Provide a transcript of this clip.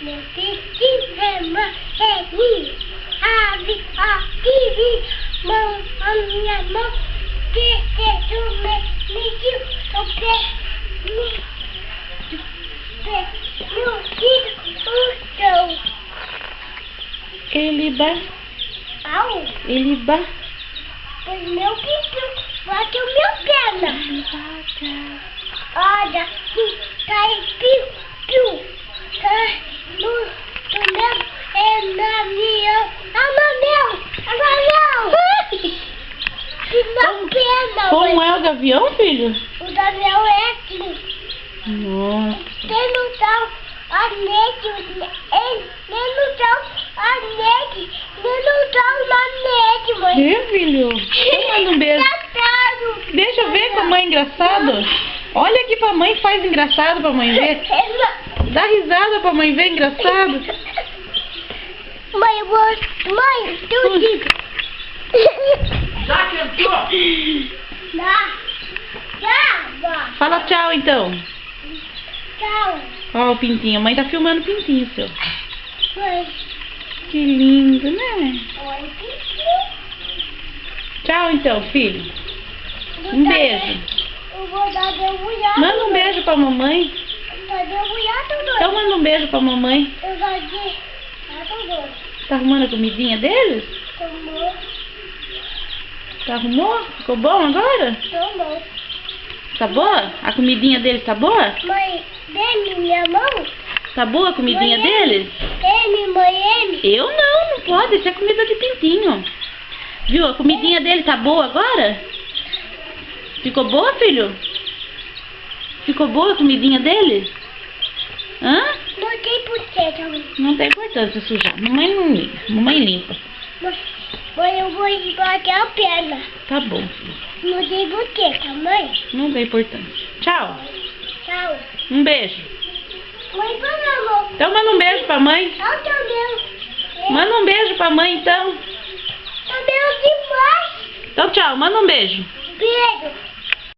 Meu peitinho é marrelinho, ave aqui, mão, a minha mão, que tu me mediu, o pé, meu filho, o chão. Ele bate. Pois meu peitinho bate o meu perna. Olha, cai piu, cai no meu, é na minha, amarelo. Na perna. Como é o gavião, filho? O gavião é assim. Nossa. Ele não dá a nete, ele não dá a nete, ele não dá uma nete, mãe. Que, filho? Então manda um beijo. Deixa eu ver como é engraçado. Olha aqui pra mãe, faz engraçado pra mãe ver. Dá risada pra mãe ver engraçado. Mãe, tu diz. Já cantou? Já. Fala tchau então. Tchau. Ó o pintinho, a mãe tá filmando o pintinho seu. Mãe. Que lindo, né? Oi, Tchau então, filho. Um beijo. Eu vou dar debulhado. Manda um beijo pra mamãe. Tá debulhado, doido. Então manda um beijo pra mamãe. Eu vou dar. Tá doido. Tá arrumando a comidinha deles? Tomou. Tá arrumou? Ficou bom agora? Tomou. Tá boa? A comidinha deles tá boa? Mãe, dê minha mão. Tá boa a comidinha Mãe, deles? Mãe. Eu não pode. Isso é comida de pintinho. Viu? A comidinha dele tá boa agora? Ficou boa, filho? Ficou boa a comidinha dele? Hã? Não tem porquê, mãe. Não tem importância sujar. Mamãe não liga. Mamãe limpa. Mãe, eu vou bater a perna. Tá bom, filho. Não tem porquê, mãe. Não tem importância. Tchau. Tchau. Um beijo. Mãe, para amor. Então manda um beijo pra mãe. Olha o meu. Manda um beijo pra mãe, então. O meu demais. Então tchau. Manda um beijo. Beijo.